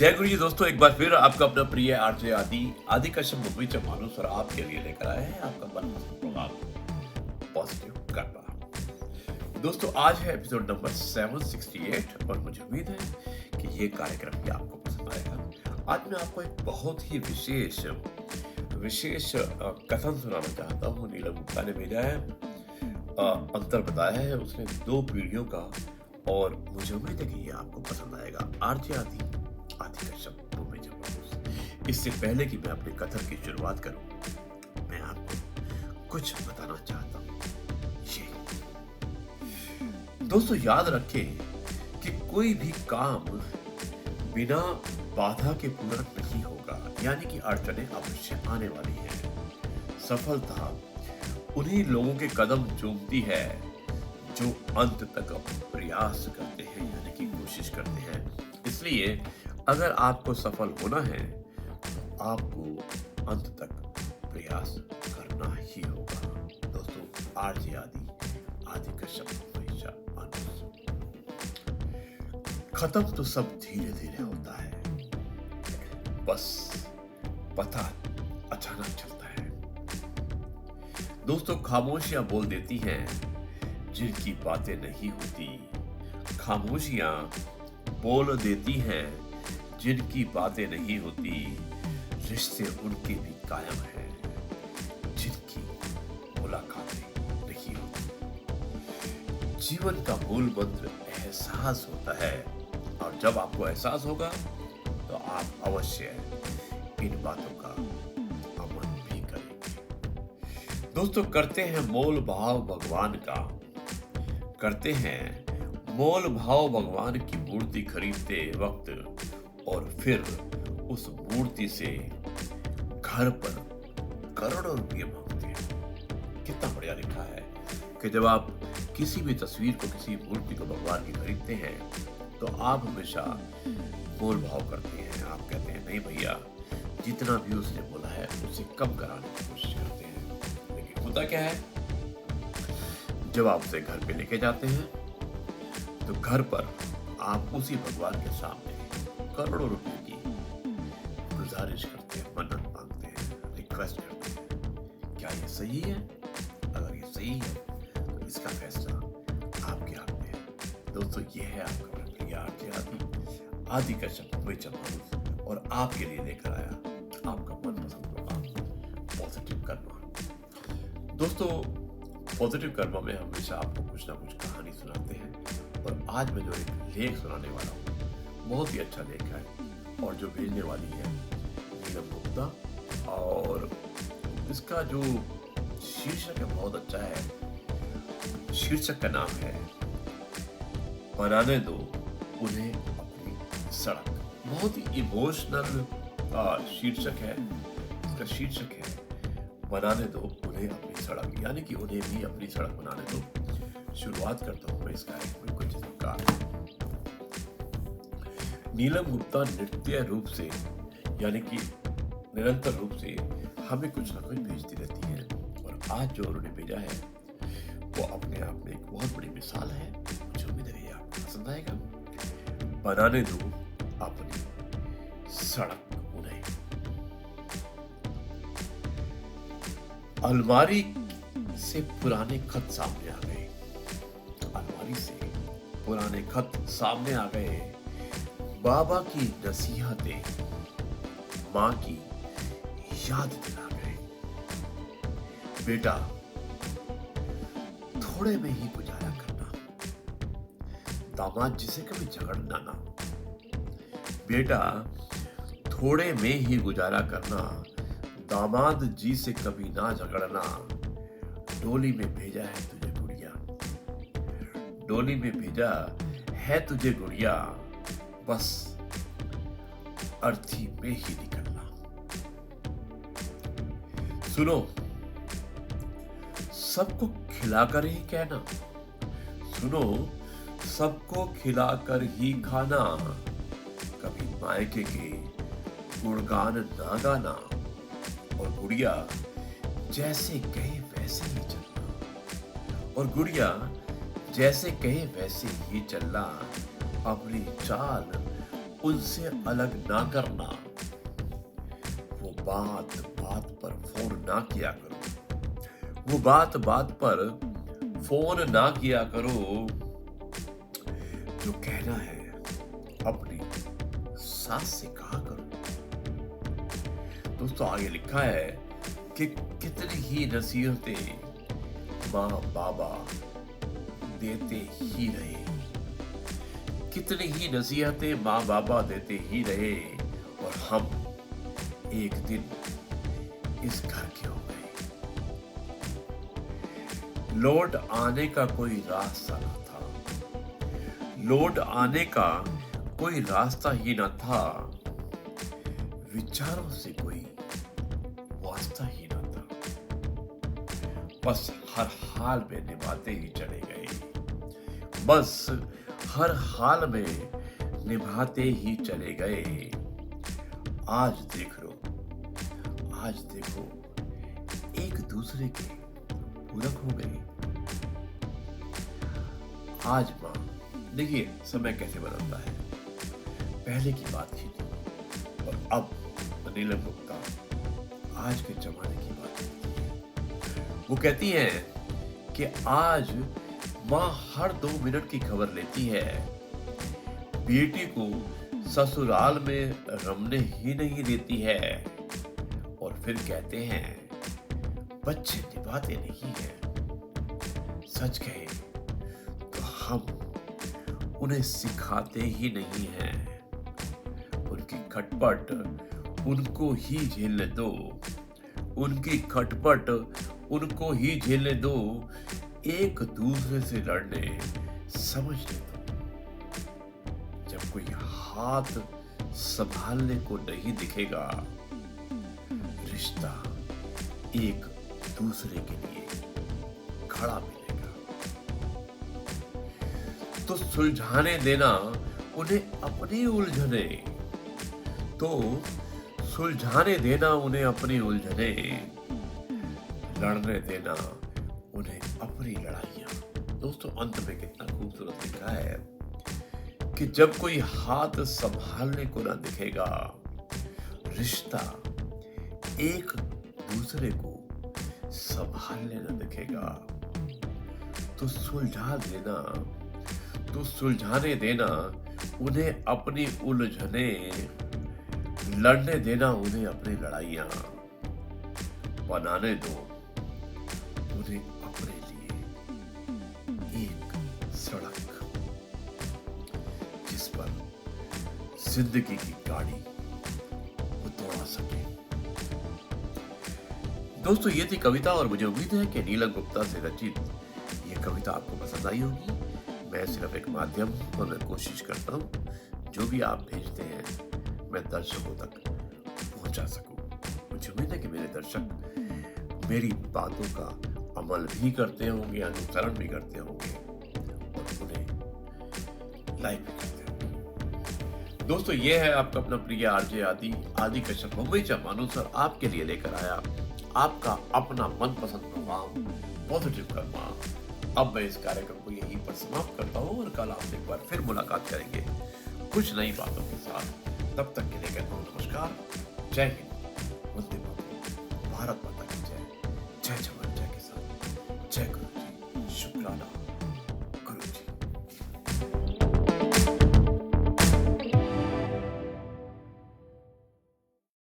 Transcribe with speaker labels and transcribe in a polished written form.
Speaker 1: जय गुरु जी दोस्तों, एक बार फिर आपका अपना प्रिय आरजे आदि कश्यप मुंबई से मानुस और आपके लिए लेकर आए हैं आपका मनपसंद प्रोग्राम पॉजिटिव कर्मा। दोस्तों आज है एपिसोड नंबर 768 और मुझे उम्मीद है कि ये कार्यक्रम भी आपको पसंद आएगा। आज मैं आपको एक बहुत ही विशेष कथन सुनाना चाहता हूँ। नीलम गुप्ता ने भेजा है, अंतर बताया है उसने 2 पीढ़ियों का और मुझे उम्मीद है कि ये आपको पसंद आएगा। आरजे आदि कश्यप मुंबई से मानुस। इससे पहले कि मैं अपने कथन की शुरुआत करूं, मैं आपको कुछ बताना चाहता हूं। ये दोस्तों याद रखें कि कोई भी काम बिना बाधा के पूरा नहीं होगा, यानी कि अड़चनें अवश्य आने वाली हैं। सफलता उन्हीं लोगों के कदम चूमती है जो अंत तक प्रयास करते हैं, यानी कि कोशिश करते हैं। इसलिए अगर आपको सफल होना है तो आपको अंत तक प्रयास करना ही होगा। दोस्तों आरजे आदि कश्यप मुंबई से मानुस। खत्म तो सब धीरे धीरे होता है, बस पता अचानक चलता है। दोस्तों खामोशियां बोल देती हैं जिनकी बातें नहीं होती। खामोशियां बोल देती हैं जिनकी बातें नहीं होती। रिश्ते उनके भी कायम हैं जिनकी मुलाकातें नहीं होती। जीवन का मूल मंत्र एहसास होता है, और जब आपको एहसास होगा तो आप अवश्य इन बातों का अमल भी करेंगे। दोस्तों करते हैं मोल भाव भगवान का, करते हैं मोल भाव भगवान की मूर्ति खरीदते वक्त, और फिर उस मूर्ति से घर पर करोड़ों रुपये मांगते हैं। कितना बढ़िया लिखा है कि जब आप किसी भी तस्वीर को, किसी मूर्ति को भगवान की खरीदते हैं तो आप हमेशा मोल भाव करते हैं। आप कहते हैं नहीं भैया, जितना भी उसने बोला है उसे कम कराने की कोशिश करते हैं। लेकिन होता क्या है, जब आप उसे घर पे लेके जाते हैं तो घर पर आप उसी भगवान के सामने करोड़ों रुपए की गुजारिश करते हैं, मन्नत मांगते हैं, रिक्वेस्ट करते हैं। क्या ये सही है? अगर ये सही है तो इसका फैसला आपके हाथ में है। दोस्तों ये है आपका प्रिय आरजे आदि कश्यप मुंबई से मानुस, और आपके लिए लेकर आया आपका मनपसंद प्रोग्राम पॉजिटिव कर्मा। दोस्तों पॉजिटिव कर्मा में हमेशा आपको कुछ ना कुछ कहानी सुनाते हैं, और आज मैं जो एक लेख सुनाने वाला हूँ बहुत ही अच्छा लेख है, और जो भेजने वाली है नीलम गुप्ता, और इसका जो शीर्षक है बहुत अच्छा है। शीर्षक का नाम है बनाने दो उन्हें अपनी सड़क। बहुत ही इमोशनल शीर्षक है। इसका शीर्षक है बनाने दो उन्हें अपनी सड़क, यानी कि उन्हें भी अपनी सड़क बनाने दो। शुरुआत करता हूं मैं इसका एक कुछ चमत्कार। नीलम गुप्ता नित्य रूप से, यानी कि निरंतर रूप से हमें कुछ ना कुछ भेजती रहती है, और आज जो उन्होंने भेजा है वो अपने आप में एक बहुत बड़ी मिसाल है। मुझे उम्मीद है आपको पसंद आएगा। बनाने दो अपनी सड़क उन्हें। अलमारी से पुराने खत सामने आ गए। अलमारी से पुराने खत सामने आ गए। बाबा की नसीहतें माँ की याद दिला गए। बेटा थोड़े में ही गुजारा करना, दामाद जी से कभी झगड़ना ना। बेटा थोड़े में ही गुजारा करना, दामाद जी से कभी ना झगड़ना। डोली में भेजा है तुझे गुड़िया, डोली में भेजा है तुझे गुड़िया, बस अर्थी में ही निकलना। सुनो सबको खिलाकर ही कहना, सुनो सबको खिलाकर ही खाना। कभी मायके के गुणगान ना गाना, और गुड़िया जैसे कहे वैसे ही चलना, और गुड़िया जैसे कहे वैसे ही चलना। अपनी चाल उनसे अलग ना करना। वो बात बात पर फोन ना किया करो। वो बात बात पर फोन ना किया करो। जो कहना है अपनी सास से कहा करो। दोस्तों आगे लिखा है कि कितनी ही नसीहतें माँ बाबा देते ही रहे। कितनी ही नसीहतें माँ बाबा देते ही रहे और हम एक दिन इस घर के हो गए। लौट आने का कोई रास्ता न था। लौट आने का कोई रास्ता ही न था। विचारों से कोई वास्ता ही न था। बस हर हाल में निभाते ही चले गए। बस हर हाल में निभाते ही चले गए। आज देख लो, आज देखो एक दूसरे के पूरक हो गए। आज मां देखिए समय कैसे बदलता है। पहले की बात थी और अब नीलम गुप्ता आज के जमाने की बात करती है। वो कहती है कि आज माँ हर 2 मिनट की खबर लेती है। बेटी को ससुराल में रमने ही नहीं देती है और फिर कहते हैं बच्चे निभाते नहीं हैं। सच कहे तो हम उन्हें सिखाते ही नहीं हैं। उनकी खटपट उनको ही झेलने दो। उनकी खटपट उनको ही झेलने दो। एक दूसरे से लड़ने समझने दो। जब कोई हाथ संभालने को नहीं दिखेगा, रिश्ता एक दूसरे के लिए खड़ा मिलेगा। तो सुलझाने देना उन्हें अपनी उलझने। तो सुलझाने देना उन्हें अपनी उलझने। लड़ने देना उन्हें अपनी लड़ाइयां। दोस्तों अंत में कितना खूबसूरत लिखा है कि जब कोई हाथ संभालने को ना दिखेगा, रिश्ता एक दूसरे को संभालने ना दिखेगा, तो सुलझाने देना उन्हें अपनी उलझने। लड़ने देना उन्हें अपनी लड़ाइयां। बनाने दो उन्हें अपने लिए एक सड़क जिस पर जिंदगी की गाड़ी वो दौड़ा सके। दोस्तों ये थी कविता और मुझे उम्मीद है कि नीलम गुप्ता से रचित ये कविता आपको पसंद आई होगी। मैं सिर्फ एक माध्यम और मैं कोशिश करता हूँ जो भी आप भेजते हैं मैं दर्शकों तक पहुंचा सकूं। मुझे उम्मीद है कि मेरे दर्शक मेरी बातों का अमल भी करते होंगे, अनुसरण भी करते होंगे और उन्हें लाइक भी करते होंगे। दोस्तों ये है आपका अपना प्रिय आरजे आदि कश्यप मुंबई से मानुसर आपके लिए लेकर आया आपका अपना मनपसंद प्रोग्राम पॉजिटिव कर्मा। अब मैं इस कार्यक्रम को यहीं पर समाप्त करता हूँ और कल आपसे एक बार फिर मुलाकात करेंगे कुछ नई बातों के साथ। तब तक के लिए कहता हूँ नमस्कार, जय हिंद, वंदे मातरम, भारत माता।